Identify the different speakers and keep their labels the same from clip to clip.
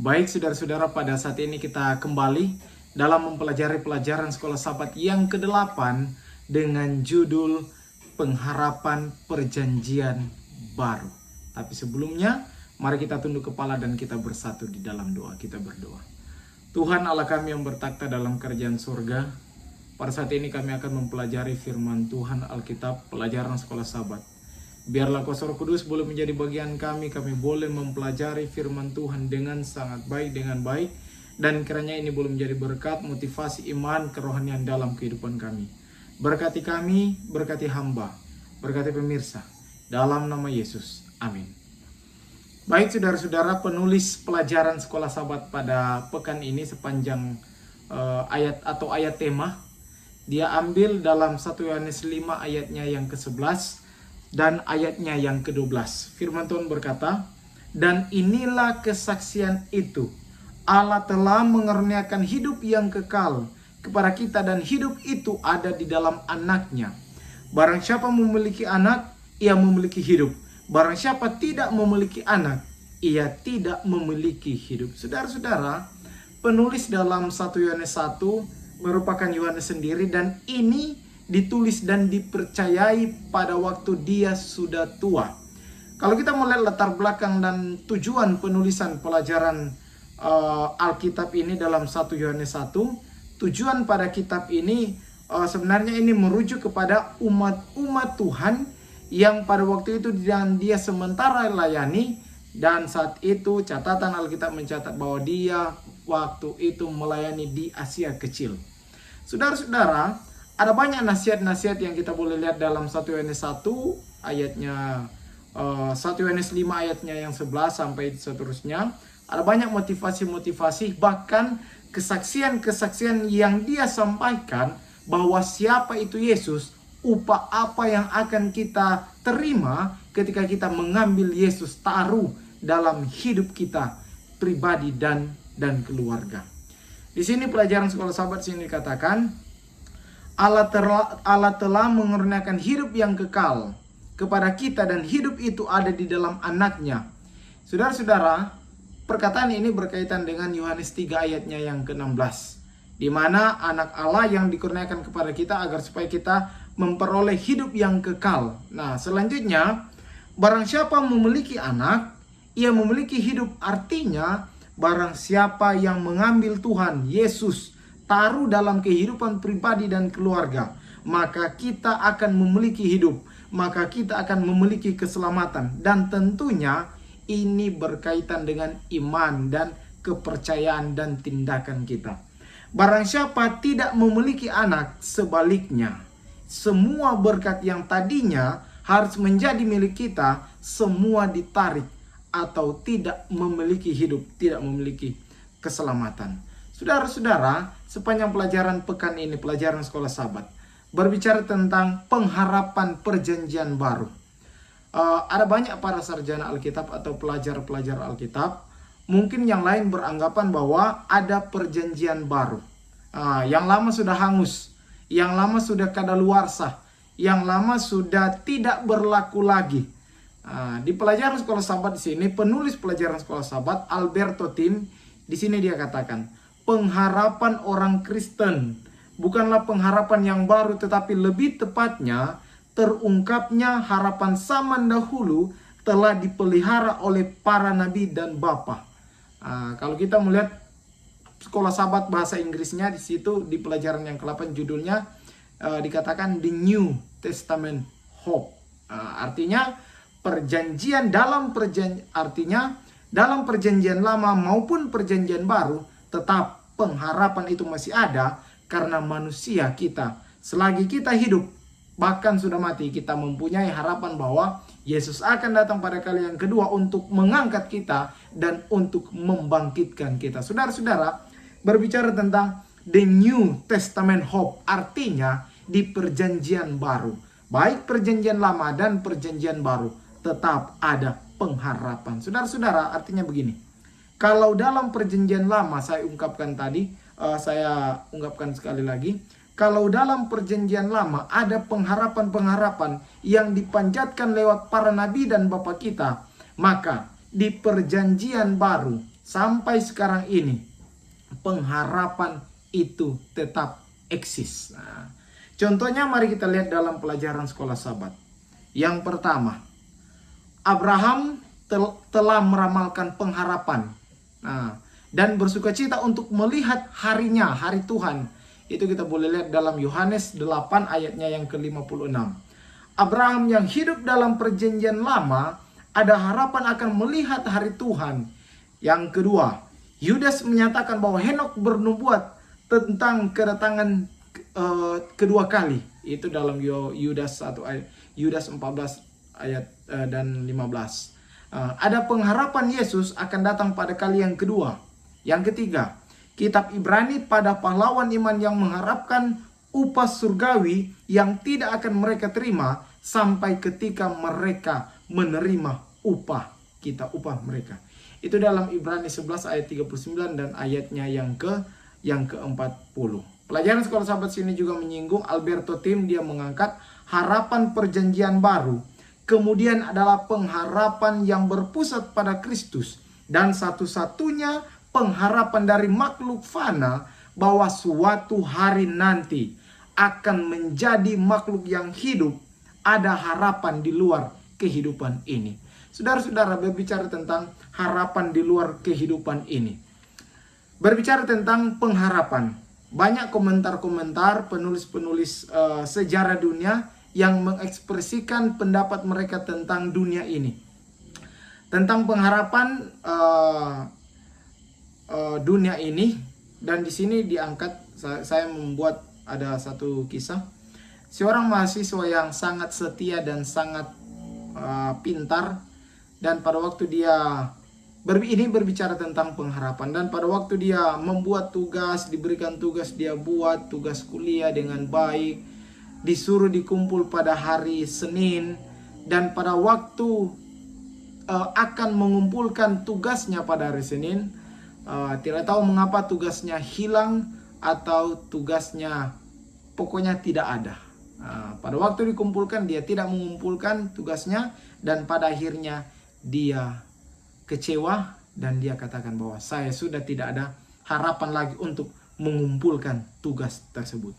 Speaker 1: Baik saudara-saudara, pada saat ini kita kembali dalam mempelajari pelajaran Sekolah Sabat yang ke-8 dengan judul Pengharapan Perjanjian Baru. Tapi sebelumnya, mari kita tunduk kepala dan kita bersatu di dalam doa. Kita berdoa. Tuhan Allah kami yang bertakhta dalam kerajaan surga, pada saat ini kami akan mempelajari firman Tuhan Alkitab, pelajaran Sekolah Sabat. Biarlah Kuasa Roh Kudus boleh menjadi bagian kami boleh mempelajari firman Tuhan dengan sangat baik, dan kiranya ini boleh menjadi berkat, motivasi iman, kerohanian dalam kehidupan kami. Berkati kami, berkati hamba, berkati pemirsa, dalam nama Yesus, amin. Baik saudara-saudara, penulis pelajaran Sekolah Sabat pada pekan ini sepanjang ayat tema, dia ambil dalam 1 Yohanes 5 ayatnya yang ke-11 dan ayatnya yang ke-12. Firman Tuhan berkata, "Dan inilah kesaksian itu, Allah telah mengaruniakan hidup yang kekal kepada kita, dan hidup itu ada di dalam Anaknya. Barang siapa memiliki anak, ia memiliki hidup. Barang siapa tidak memiliki anak, ia tidak memiliki hidup." Saudara-saudara, penulis dalam 1 Yohanes 1 merupakan Yohanes sendiri, dan ini ditulis dan dipercayai pada waktu dia sudah tua. Kalau kita melihat latar belakang dan tujuan penulisan pelajaran Alkitab ini dalam 1 Yohanes 1, tujuan pada kitab ini sebenarnya ini merujuk kepada umat Tuhan yang pada waktu itu dan dia sementara layani, dan saat itu catatan Alkitab mencatat bahwa dia waktu itu melayani di Asia Kecil. Saudara-saudara, ada banyak nasihat-nasihat yang kita boleh lihat dalam 1 Yohanes 1 ayatnya 1 Yohanes 5 ayatnya yang 11 sampai seterusnya. Ada banyak motivasi-motivasi, bahkan kesaksian-kesaksian yang dia sampaikan bahwa siapa itu Yesus, upah apa yang akan kita terima ketika kita mengambil Yesus taruh dalam hidup kita pribadi dan keluarga. Di sini pelajaran Sekolah Sabat sini dikatakan, Allah telah mengaruniakan hidup yang kekal kepada kita, dan hidup itu ada di dalam Anaknya. Saudara-saudara, perkataan ini berkaitan dengan Yohanes 3 ayatnya yang ke-16, di mana anak Allah yang dikurniakan kepada kita agar supaya kita memperoleh hidup yang kekal. Nah, selanjutnya, barang siapa memiliki anak, ia memiliki hidup. Artinya, barang siapa yang mengambil Tuhan Yesus taruh dalam kehidupan pribadi dan keluarga, maka kita akan memiliki hidup, maka kita akan memiliki keselamatan. Dan tentunya ini berkaitan dengan iman dan kepercayaan dan tindakan kita. Barang siapa tidak memiliki anak, sebaliknya, semua berkat yang tadinya harus menjadi milik kita, semua ditarik atau tidak memiliki hidup, tidak memiliki keselamatan. Saudara-saudara, sepanjang pelajaran pekan ini, pelajaran Sekolah Sabat, berbicara tentang pengharapan perjanjian baru. Ada banyak para sarjana Alkitab atau pelajar-pelajar Alkitab, mungkin yang lain beranggapan bahwa ada perjanjian baru. Yang lama sudah hangus, yang lama sudah kadaluarsa, yang lama sudah tidak berlaku lagi. Di pelajaran Sekolah Sabat di sini, penulis pelajaran Sekolah Sabat Alberto Tim di sini dia katakan, pengharapan orang Kristen bukanlah pengharapan yang baru, tetapi lebih tepatnya terungkapnya harapan zaman dahulu telah dipelihara oleh para nabi dan bapa. Kalau kita melihat Sekolah Sabat bahasa Inggrisnya di situ di pelajaran yang ke-8 judulnya dikatakan The New Testament Hope. Artinya dalam perjanjian lama maupun perjanjian baru, tetap pengharapan itu masih ada, karena manusia kita selagi kita hidup, bahkan sudah mati, kita mempunyai harapan bahwa Yesus akan datang pada kali yang kedua untuk mengangkat kita dan untuk membangkitkan kita. Saudara-saudara, berbicara tentang The New Testament Hope, artinya di perjanjian baru, baik perjanjian lama dan perjanjian baru, tetap ada pengharapan. Saudara-saudara, artinya begini, kalau dalam perjanjian lama, saya ungkapkan sekali lagi, kalau dalam perjanjian lama ada pengharapan-pengharapan yang dipanjatkan lewat para nabi dan bapa kita, maka di perjanjian baru sampai sekarang ini pengharapan itu tetap eksis. Nah, contohnya mari kita lihat dalam pelajaran sekolah Sabat. Yang pertama, Abraham telah meramalkan pengharapan. Nah, dan bersukacita untuk melihat harinya, hari Tuhan. Itu kita boleh lihat dalam Yohanes 8 ayatnya yang ke-56. Abraham yang hidup dalam perjanjian lama ada harapan akan melihat hari Tuhan. Yang kedua, Yudas menyatakan bahwa Henokh bernubuat tentang kedatangan kedua kali. Itu dalam Yudas 14 ayat dan 15. Ada pengharapan Yesus akan datang pada kali yang kedua. Yang ketiga, kitab Ibrani pada pahlawan iman yang mengharapkan upah surgawi yang tidak akan mereka terima sampai ketika mereka menerima upah mereka. Itu dalam Ibrani 11 ayat 39 dan ayatnya yang ke-40. Pelajaran sekolah Sabat sini juga menyinggung Alberto Tim, dia mengangkat harapan perjanjian baru. Kemudian adalah pengharapan yang berpusat pada Kristus dan satu-satunya pengharapan dari makhluk fana bahwa suatu hari nanti akan menjadi makhluk yang hidup. Ada harapan di luar kehidupan ini. Saudara-saudara, berbicara tentang harapan di luar kehidupan ini. Berbicara tentang pengharapan. Banyak komentar-komentar penulis-penulis sejarah dunia yang mengekspresikan pendapat mereka tentang dunia ini. Tentang pengharapan dunia ini. Dan di sini diangkat, saya membuat ada satu kisah. Seorang mahasiswa yang sangat setia dan sangat pintar, dan pada waktu dia berbicara tentang pengharapan, dan pada waktu dia membuat tugas, diberikan tugas, dia buat tugas kuliah dengan baik, disuruh dikumpul pada hari Senin, dan pada waktu akan mengumpulkan tugasnya pada hari Senin, tidak tahu mengapa tugasnya hilang atau tugasnya pokoknya tidak ada. Pada waktu dikumpulkan dia tidak mengumpulkan tugasnya, dan pada akhirnya dia kecewa dan dia katakan bahwa saya sudah tidak ada harapan lagi untuk mengumpulkan tugas tersebut.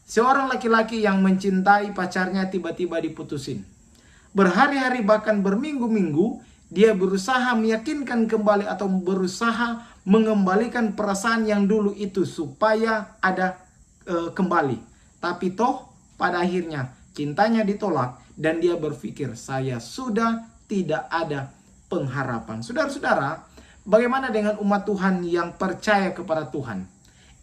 Speaker 1: Seorang laki-laki yang mencintai pacarnya tiba-tiba diputusin. Berhari-hari bahkan berminggu-minggu dia berusaha meyakinkan kembali atau berusaha mengembalikan perasaan yang dulu itu supaya ada kembali. Tapi toh pada akhirnya cintanya ditolak dan dia berpikir saya sudah tidak ada pengharapan. Saudara-saudara, bagaimana dengan umat Tuhan yang percaya kepada Tuhan?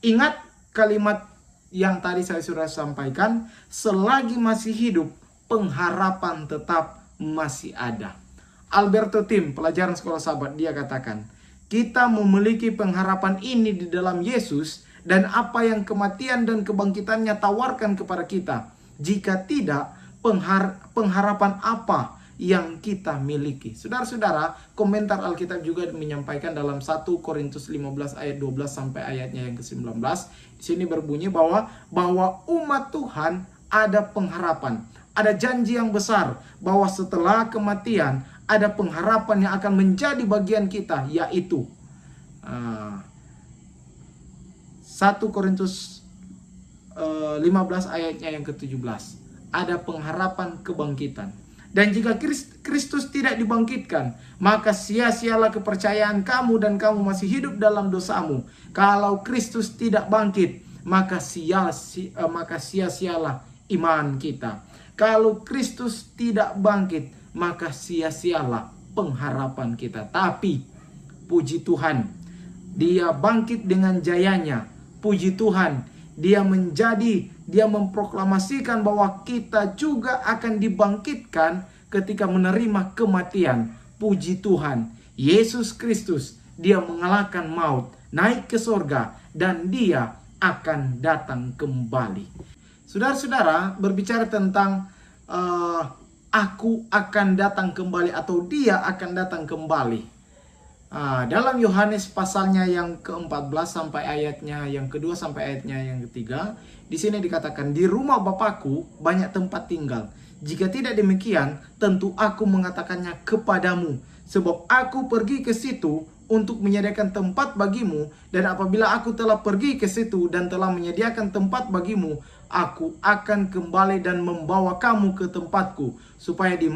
Speaker 1: Ingat kalimat yang tadi saya sudah sampaikan, selagi masih hidup pengharapan tetap masih ada. Alberto Tim, pelajaran sekolah Sabat, dia katakan, kita memiliki pengharapan ini di dalam Yesus dan apa yang kematian dan kebangkitannya tawarkan kepada kita. Jika tidak, pengharapan apa yang kita miliki? Saudara-saudara, komentar Alkitab juga menyampaikan dalam 1 Korintus 15 ayat 12 sampai ayatnya yang ke-19. Di sini berbunyi bahwa umat Tuhan ada pengharapan. Ada janji yang besar bahwa setelah kematian ada pengharapan yang akan menjadi bagian kita, yaitu 1 Korintus 15 ayatnya yang ke-17. Ada pengharapan kebangkitan. Dan jika Kristus tidak dibangkitkan, maka sia-sialah kepercayaan kamu dan kamu masih hidup dalam dosamu. Kalau Kristus tidak bangkit, maka sia-sialah iman kita. Kalau Kristus tidak bangkit, maka sia-sialah pengharapan kita. Tapi puji Tuhan, dia bangkit dengan jayanya. Puji Tuhan, dia memproklamasikan bahwa kita juga akan dibangkitkan ketika menerima kematian. Puji Tuhan, Yesus Kristus, dia mengalahkan maut, naik ke sorga, dan dia akan datang kembali. Saudara-saudara, berbicara tentang aku akan datang kembali atau dia akan datang kembali. Dalam Yohanes pasalnya yang ke-14 sampai ayatnya yang kedua sampai ayatnya yang ketiga, di sini dikatakan, di rumah Bapakku banyak tempat tinggal. Jika tidak demikian, tentu aku mengatakannya kepadamu, sebab aku pergi ke situ untuk menyediakan tempat bagimu, dan apabila aku telah pergi ke situ dan telah menyediakan tempat bagimu, aku akan kembali dan membawa kamu ke tempatku, supaya di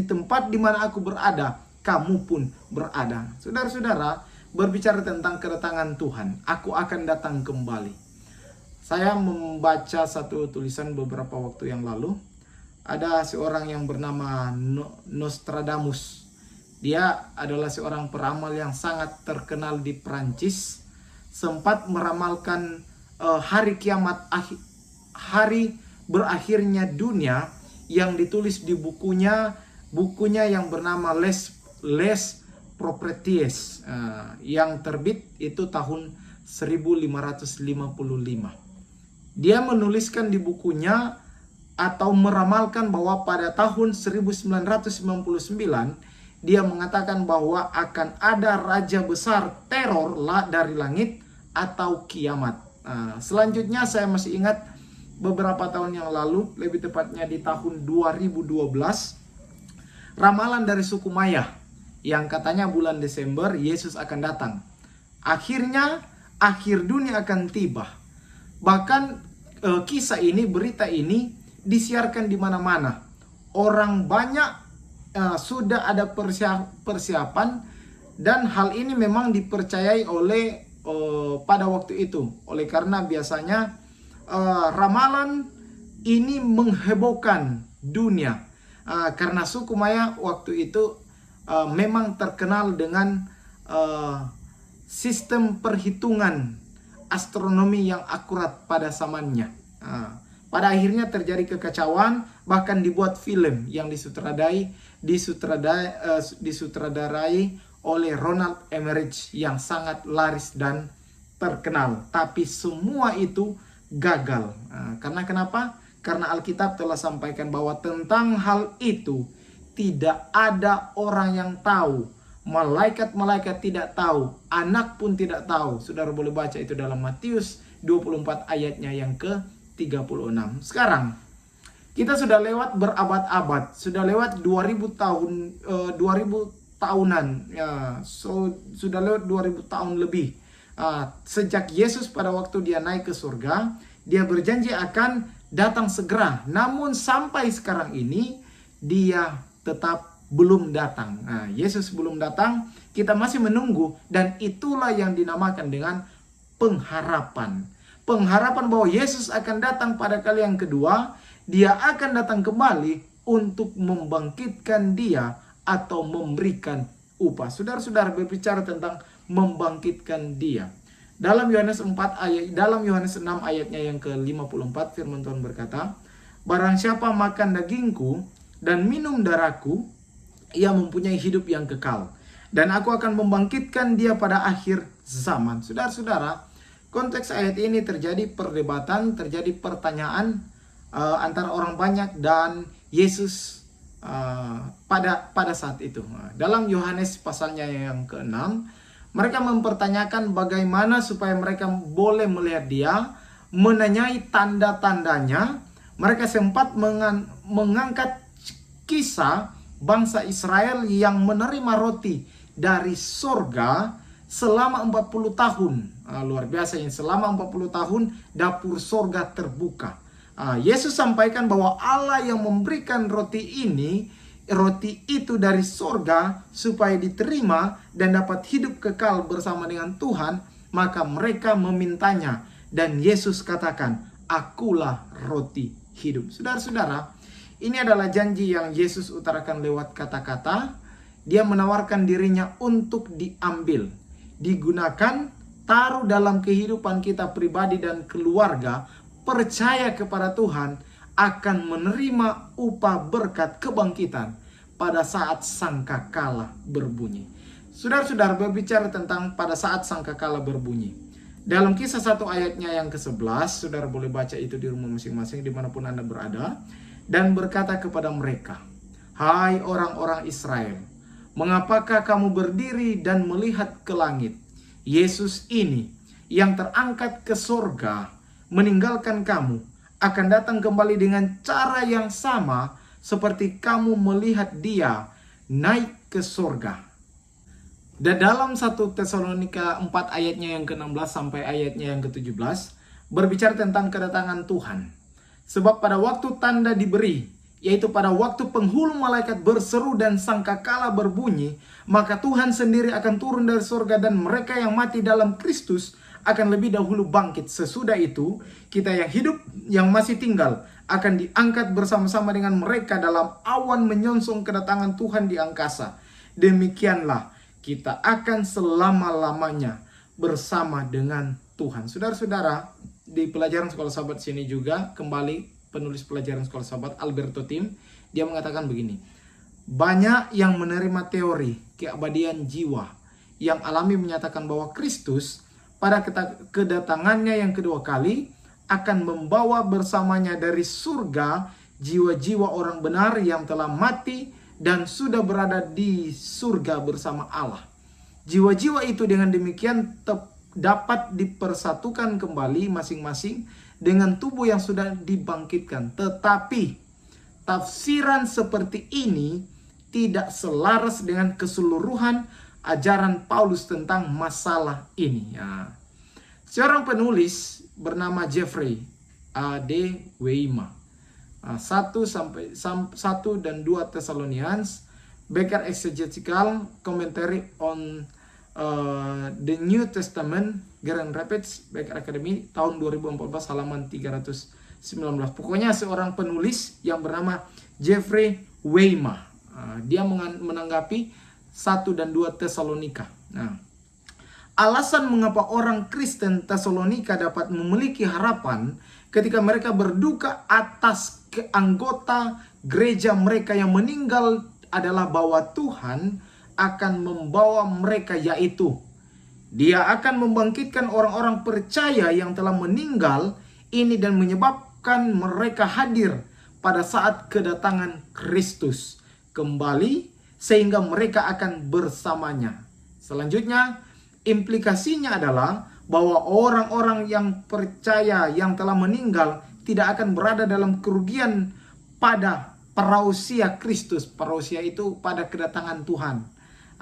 Speaker 1: tempat di mana aku berada, kamu pun berada. Saudara-saudara, berbicara tentang kedatangan Tuhan, aku akan datang kembali. Saya membaca satu tulisan beberapa waktu yang lalu. Ada seorang yang bernama Nostradamus. Dia adalah seorang peramal yang sangat terkenal di Prancis. Sempat meramalkan hari kiamat, hari berakhirnya dunia, yang ditulis di bukunya yang bernama Les Prophètes, yang terbit itu tahun 1555. Dia menuliskan di bukunya atau meramalkan bahwa pada tahun 1999 dia mengatakan bahwa akan ada raja besar teror dari langit atau kiamat. Selanjutnya saya masih ingat beberapa tahun yang lalu, lebih tepatnya di tahun 2012, ramalan dari suku Maya yang katanya bulan Desember Yesus akan datang. Akhirnya akhir dunia akan tiba. Bahkan berita ini disiarkan di mana-mana. Orang banyak sudah ada persiapan, dan hal ini memang dipercayai oleh pada waktu itu, oleh karena biasanya ramalan ini menghebohkan dunia, karena suku Maya waktu itu memang terkenal dengan sistem perhitungan astronomi yang akurat pada zamannya. Pada akhirnya terjadi kekacauan, bahkan dibuat film yang disutradarai oleh Roland Emmerich yang sangat laris dan terkenal. Tapi semua itu gagal. Karena kenapa? Karena Alkitab telah sampaikan bahwa tentang hal itu tidak ada orang yang tahu. Malaikat-malaikat tidak tahu, anak pun tidak tahu. Saudara boleh baca itu dalam Matius 24 ayatnya yang ke-36. Sekarang kita sudah lewat berabad-abad, sudah lewat 2000 tahunan, ya, sudah lewat 2000 tahun lebih. Sejak Yesus pada waktu dia naik ke surga, dia berjanji akan datang segera. Namun sampai sekarang ini dia tetap belum datang. Yesus belum datang, kita masih menunggu, dan itulah yang dinamakan dengan pengharapan. Pengharapan bahwa Yesus akan datang pada kali yang kedua. Dia akan datang kembali untuk membangkitkan dia atau memberikan upah. Saudara-saudara, berbicara tentang membangkitkan dia. Dalam Yohanes 6 ayatnya yang ke-54, firman Tuhan berkata, "Barang siapa makan dagingku dan minum darahku, ia mempunyai hidup yang kekal, dan aku akan membangkitkan dia pada akhir zaman." Saudara-saudara, konteks ayat ini terjadi perdebatan, terjadi pertanyaan antara orang banyak dan Yesus pada saat itu. Dalam Yohanes pasalnya yang ke-6, mereka mempertanyakan bagaimana supaya mereka boleh melihat dia, menanyai tanda-tandanya. Mereka sempat mengangkat kisah bangsa Israel yang menerima roti dari sorga selama 40 tahun. Luar biasa, yang selama 40 tahun dapur sorga terbuka. Yesus sampaikan bahwa Allah yang memberikan roti itu dari sorga supaya diterima dan dapat hidup kekal bersama dengan Tuhan. Maka mereka memintanya, dan Yesus katakan, "Akulah roti hidup." Saudara-saudara, ini adalah janji yang Yesus utarakan lewat kata-kata. Dia menawarkan dirinya untuk diambil, digunakan, taruh dalam kehidupan kita pribadi dan keluarga. Percaya kepada Tuhan, akan menerima upah berkat kebangkitan pada saat sangkakala berbunyi. Saudara-saudara, berbicara tentang pada saat sangkakala berbunyi, dalam Kisah 1 ayatnya yang ke-11, saudara boleh baca itu di rumah masing-masing dimanapun Anda berada, dan berkata kepada mereka, "Hai orang-orang Israel, mengapakah kamu berdiri dan melihat ke langit? Yesus ini yang terangkat ke sorga meninggalkan kamu, akan datang kembali dengan cara yang sama seperti kamu melihat dia naik ke sorga." Dan dalam 1 Tesalonika 4 ayatnya yang ke-16 sampai ayatnya yang ke-17 berbicara tentang kedatangan Tuhan. Sebab pada waktu tanda diberi, yaitu pada waktu penghulu malaikat berseru dan sangkakala berbunyi, maka Tuhan sendiri akan turun dari surga dan mereka yang mati dalam Kristus akan lebih dahulu bangkit. Sesudah itu, kita yang hidup, yang masih tinggal, akan diangkat bersama-sama dengan mereka dalam awan menyongsong kedatangan Tuhan di angkasa. Demikianlah kita akan selama-lamanya bersama dengan Tuhan. Saudara-saudara, di pelajaran sekolah sahabat sini juga kembali penulis pelajaran sekolah sahabat Alberto Tim, dia mengatakan begini. Banyak yang menerima teori keabadian jiwa yang alami menyatakan bahwa Kristus pada kedatangannya yang kedua kali akan membawa bersamanya dari surga jiwa-jiwa orang benar yang telah mati dan sudah berada di surga bersama Allah. Jiwa-jiwa itu dengan demikian dapat dipersatukan kembali masing-masing dengan tubuh yang sudah dibangkitkan. Tetapi tafsiran seperti ini tidak selaras dengan keseluruhan ajaran Paulus tentang masalah ini. Ya. Seorang penulis bernama Jeffrey A.D. Weima, 1 dan 2 Thessalonians, Becker Exegetical Commentary on the New Testament, Grand Rapids, Becker Academy, tahun 2014, halaman 319. Pokoknya seorang penulis yang bernama Jeffrey Weima, dia menanggapi 1 dan 2 Tesalonika. Nah, alasan mengapa orang Kristen Tesalonika dapat memiliki harapan ketika mereka berduka atas anggota gereja mereka yang meninggal adalah bahwa Tuhan akan membawa mereka, yaitu Dia akan membangkitkan orang-orang percaya yang telah meninggal ini dan menyebabkan mereka hadir pada saat kedatangan Kristus kembali sehingga mereka akan bersamanya. Selanjutnya, implikasinya adalah bahwa orang-orang yang percaya yang telah meninggal tidak akan berada dalam kerugian pada parousia Kristus. Parousia itu pada kedatangan Tuhan.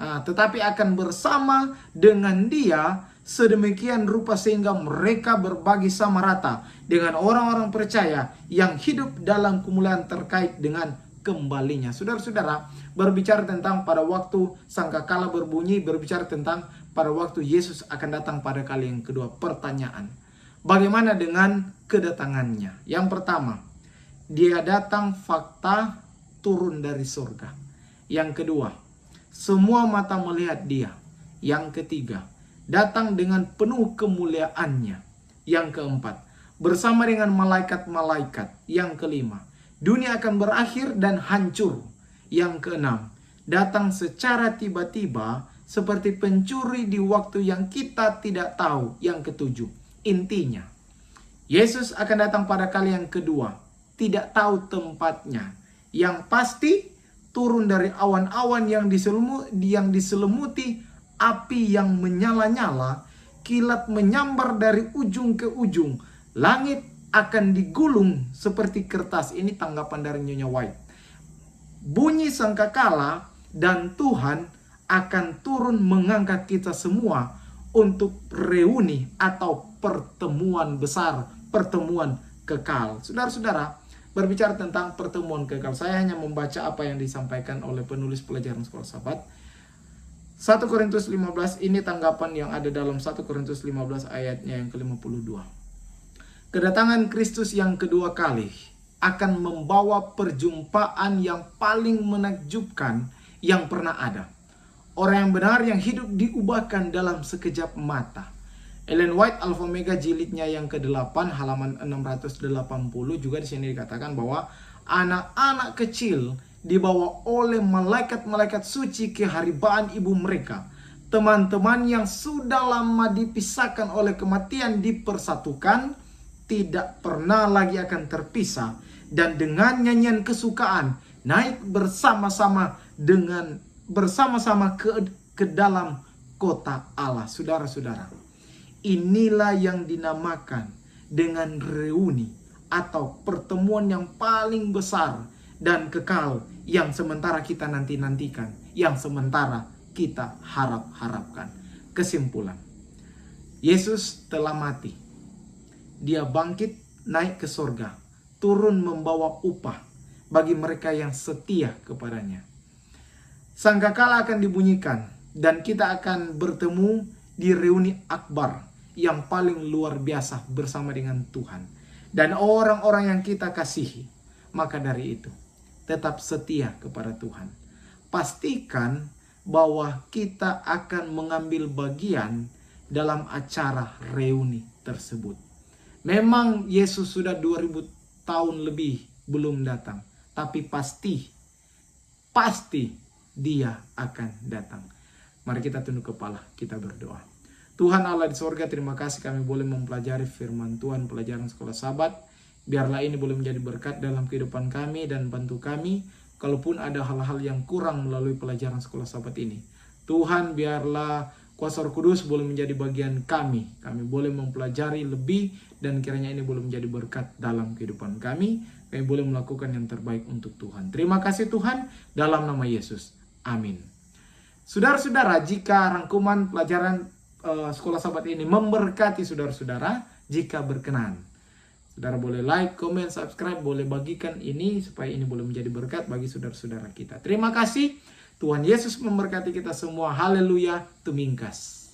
Speaker 1: Tetapi akan bersama dengan Dia sedemikian rupa sehingga mereka berbagi sama rata dengan orang-orang percaya yang hidup dalam kemuliaan terkait dengan kembalinya. Saudara-saudara, berbicara tentang pada waktu sangkakala berbunyi, berbicara tentang pada waktu Yesus akan datang pada kali yang kedua. Pertanyaan, bagaimana dengan kedatangannya? Yang pertama, Dia datang fakta turun dari surga. Yang kedua, semua mata melihat Dia. Yang ketiga, datang dengan penuh kemuliaannya. Yang keempat, bersama dengan malaikat-malaikat. Yang kelima, dunia akan berakhir dan hancur. Yang keenam, datang secara tiba-tiba seperti pencuri di waktu yang kita tidak tahu. Yang ketujuh, intinya, Yesus akan datang pada kali yang kedua. Tidak tahu tempatnya. Yang pasti, turun dari awan-awan yang diselimuti api yang menyala-nyala, kilat menyambar dari ujung ke ujung. Langit akan digulung seperti kertas. Ini tanggapan dari Nyonya White. Bunyi sangkakala dan Tuhan akan turun mengangkat kita semua untuk reuni atau pertemuan besar, pertemuan kekal. Saudara-saudara, berbicara tentang pertemuan kekal, saya hanya membaca apa yang disampaikan oleh penulis pelajaran sekolah sahabat. 1 Korintus 15, ini tanggapan yang ada dalam 1 Korintus 15 ayatnya yang ke-52. Kedatangan Kristus yang kedua kali akan membawa perjumpaan yang paling menakjubkan yang pernah ada. Orang yang benar yang hidup diubahkan dalam sekejap mata. Ellen White Alpha Omega jilidnya yang ke-8 halaman 680 juga di sini dikatakan bahwa anak-anak kecil dibawa oleh malaikat-malaikat suci ke haribaan ibu mereka. Teman-teman yang sudah lama dipisahkan oleh kematian dipersatukan, tidak pernah lagi akan terpisah, dan dengan nyanyian kesukaan naik bersama-sama ke dalam kota Allah. Saudara-saudara, inilah yang dinamakan dengan reuni atau pertemuan yang paling besar dan kekal yang sementara kita nanti-nantikan, yang sementara kita harapkan. Kesimpulan, Yesus telah mati. Dia bangkit, naik ke surga, turun membawa upah bagi mereka yang setia kepadanya. Sangkakala akan dibunyikan dan kita akan bertemu di reuni akbar yang paling luar biasa bersama dengan Tuhan dan orang-orang yang kita kasihi. Maka dari itu, tetap setia kepada Tuhan. Pastikan bahwa kita akan mengambil bagian dalam acara reuni tersebut. Memang Yesus sudah 2000 tahun lebih belum datang, tapi pasti dia akan datang. Mari kita tunduk kepala, kita berdoa. Tuhan Allah di sorga, terima kasih kami boleh mempelajari firman Tuhan, pelajaran sekolah Sabat. Biarlah ini boleh menjadi berkat dalam kehidupan kami dan bantu kami. Kalaupun ada hal-hal yang kurang melalui pelajaran sekolah Sabat ini, Tuhan biarlah kuasa Roh Kudus boleh menjadi bagian kami. Kami boleh mempelajari lebih dan kiranya ini boleh menjadi berkat dalam kehidupan kami. Kami boleh melakukan yang terbaik untuk Tuhan. Terima kasih Tuhan, dalam nama Yesus. Amin. Saudara-saudara, jika rangkuman pelajaran sekolah Sabat ini memberkati saudara-saudara, jika berkenan, saudara boleh like, comment, subscribe, boleh bagikan ini supaya ini boleh menjadi berkat bagi saudara-saudara kita. Terima kasih. Tuhan Yesus memberkati kita semua. Haleluya. Tumingkas.